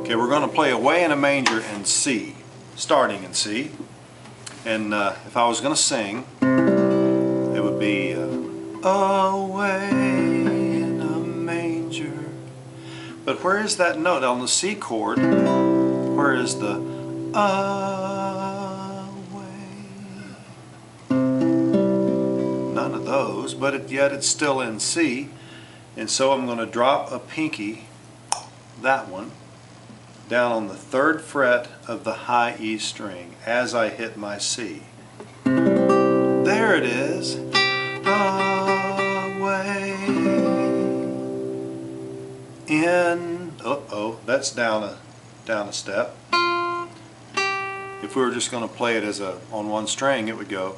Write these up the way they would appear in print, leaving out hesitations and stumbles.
Okay, we're going to play Away in a Manger in C, starting in C. And if I was going to sing, it would be Away in a Manger. But where is that note on the C chord? Where is the away? None of those, but yet it's still in C. And so I'm going to drop a pinky, that one, down on the 3rd fret of the high E string as I hit my C. There it is. Away in, that's down a step. If we were just going to play it as on one string, it would go.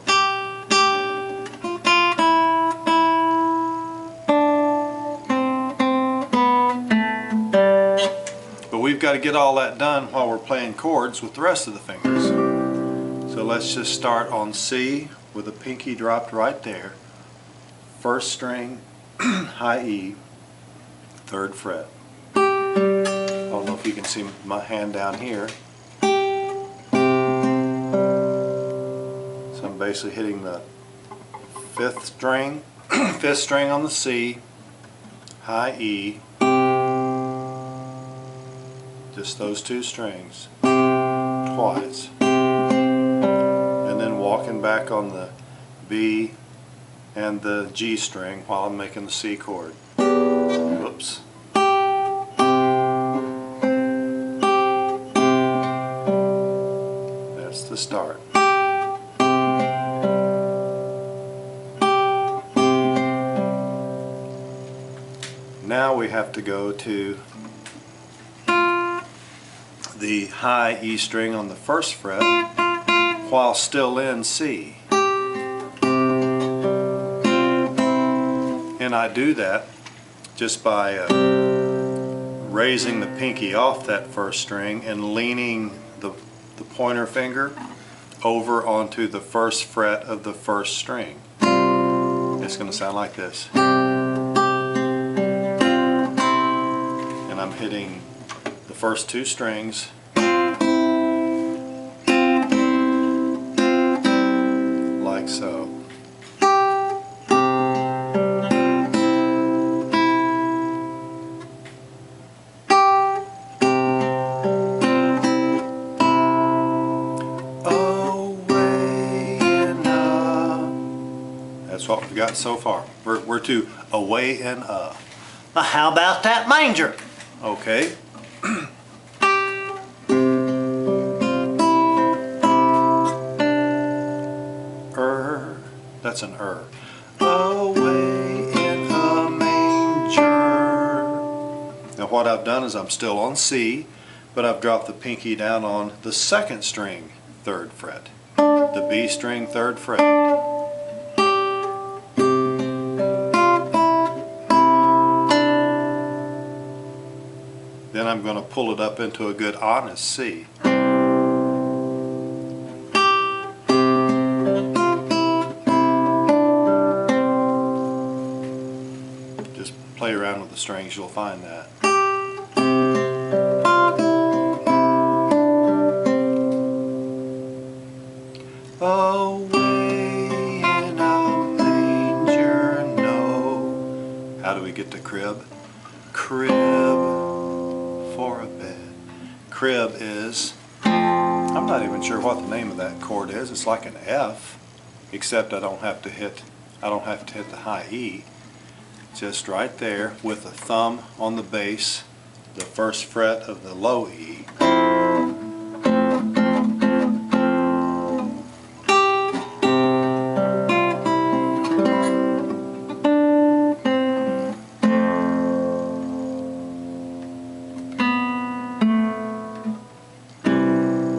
We've got to get all that done while we're playing chords with the rest of the fingers. So let's just start on C with a pinky dropped right there. 1st string, high E, 3rd fret. I don't know if you can see my hand down here. So I'm basically hitting the 5th string, 5th string on the C, high E, just those 2 strings twice, and then walking back on the B and the G string while I'm making the C chord. Whoops. That's the start. Now we have to go to the high E string on the 1st fret while still in C. And I do that just by raising the pinky off that 1st string and leaning the pointer finger over onto the 1st fret of the 1st string. It's going to sound like this. And I'm hitting the first 2 strings like so. Away and that's what we've got so far. We're to away and Now how about that manger? Okay. That's an Away in a manger. Now what I've done is I'm still on C, but I've dropped the pinky down on the 2nd string, 3rd fret. The B string, 3rd fret. Then I'm going to pull it up into a good honest C. Just play around with the strings, you'll find that. Away in a manger, no. How do we get to crib? Crib for a bed. Crib is, I'm not even sure what the name of that chord is. It's like an F, except I don't have to hit the high E. Just right there with the thumb on the bass, the 1st fret of the low E.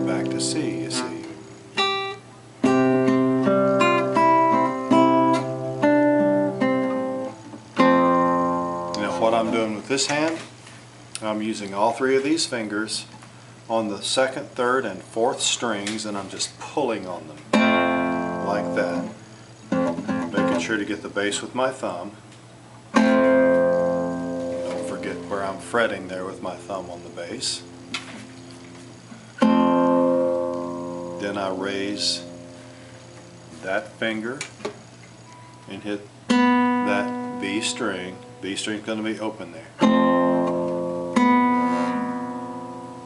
Back to C, you see. What I'm doing with this hand, I'm using all 3 of these fingers on the 2nd, 3rd, and 4th strings, and I'm just pulling on them like that, making sure to get the bass with my thumb. Don't forget where I'm fretting there with my thumb on the bass. Then I raise that finger and hit that B string. B string's going to be open there.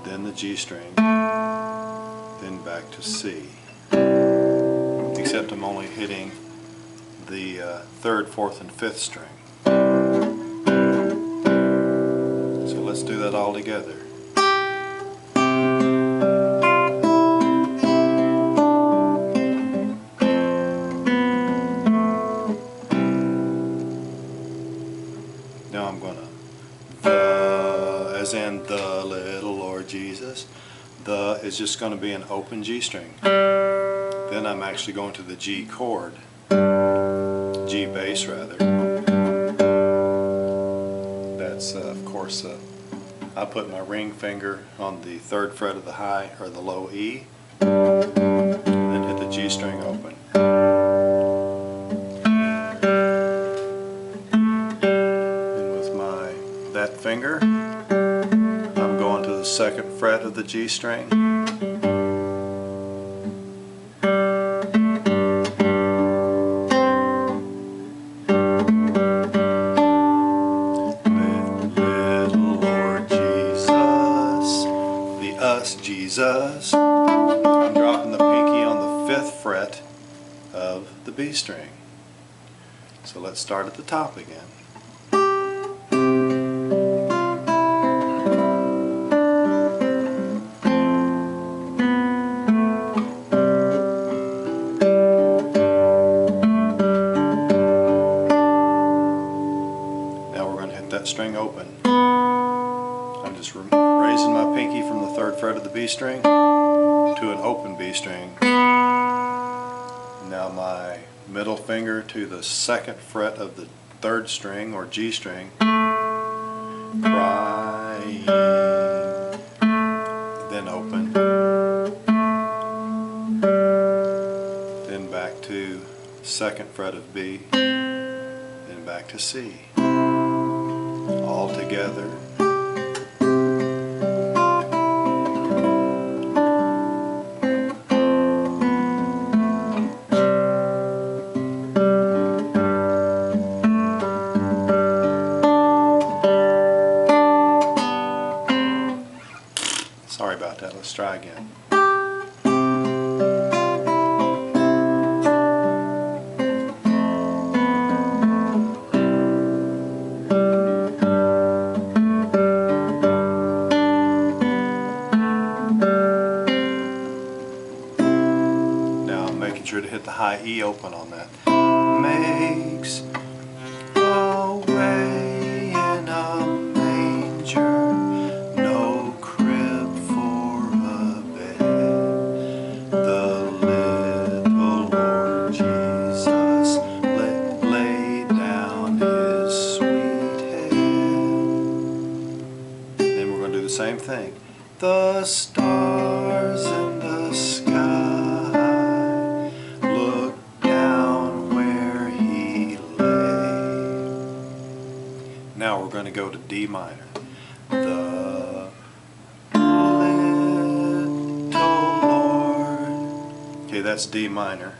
Then the G string. Then back to C. Except I'm only hitting the 3rd, 4th, and 5th string. So let's do that all together. Now I'm gonna as in the little Lord Jesus. The is just going to be an open G string. Then I'm actually going to the G chord, G bass rather. That's of course I put my ring finger on the 3rd fret of the high or the low E, and then hit the G string open. And with that finger, I'm going to the 2nd fret of the G string. Jesus. I'm dropping the pinky on the 5th fret of the B string. So let's start at the top again. Now we're going to hit that string open. I'm just raising my pinky from the 3rd fret of the B string to an open B string. Now my middle finger to the 2nd fret of the 3rd string or G string. Crying. Then open. Then back to 2nd fret of B. Then back to C. All together. Sorry about that, let's try again. Now I'm making sure to hit the high E open on that. Makes a way in a manger, no crib for a bed. The little Lord Jesus laid down his sweet head. Then we're going to do the same thing. The stars in the sky look down where he lay. Now we're going to go to D minor. The little Lord. Okay, that's D minor.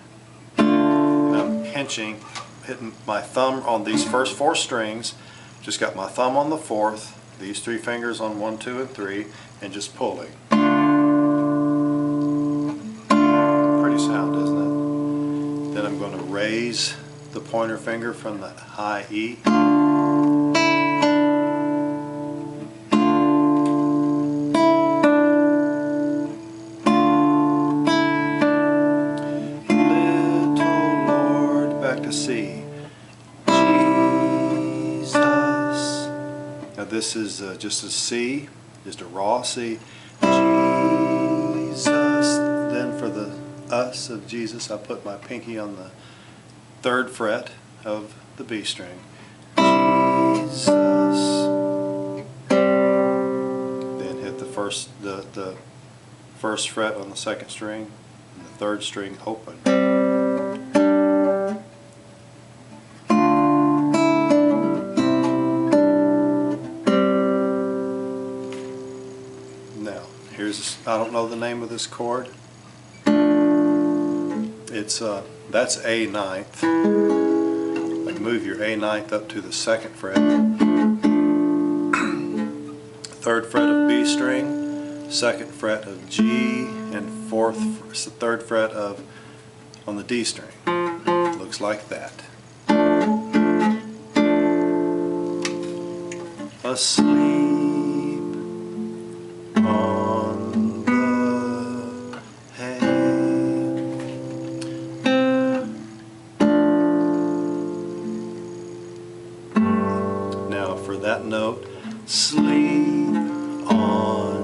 And I'm pinching, hitting my thumb on these first 4 strings. Just got my thumb on the 4th, these 3 fingers on 1, 2, and 3, and just pulling. Pretty sound, isn't it? Then I'm going to raise the pointer finger from the high E. Little Lord, back to C. Jesus. Now this is just a C, just a raw C. Jesus. Then for the us of Jesus, I put my pinky on the 3rd fret of the B string. Jesus. Then hit the first fret on the 2nd string and the 3rd string open. Now, here's, I don't know the name of this chord. that's A ninth. Like move your A ninth up to the 2nd fret, 3rd fret of B string, 2nd fret of G, and 3rd fret of on the D string. Looks like that. Asleep on the hay. Now for that note, sleep on,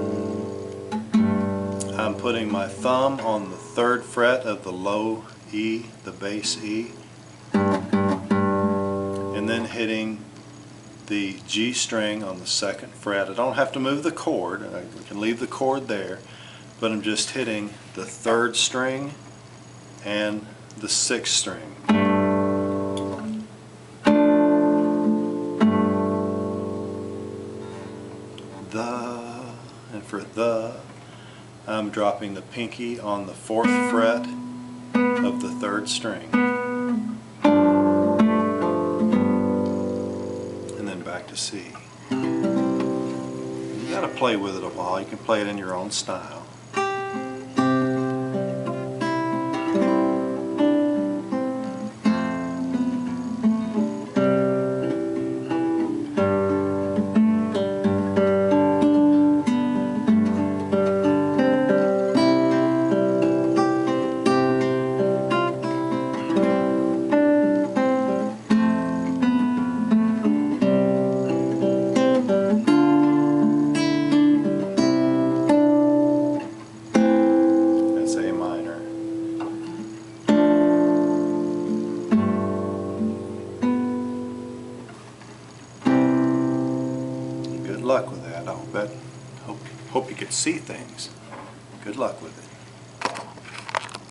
I'm putting my thumb on the 3rd fret of the low E, the bass E, and then hitting the G string on the 2nd fret. I don't have to move the chord, I can leave the chord there, but I'm just hitting the 3rd string and the 6th string. And for the, I'm dropping the pinky on the 4th fret of the 3rd string. And then back to C. You gotta play with it a while. You can play it in your own style. Good luck with that. Hope you could see things. Good luck with it.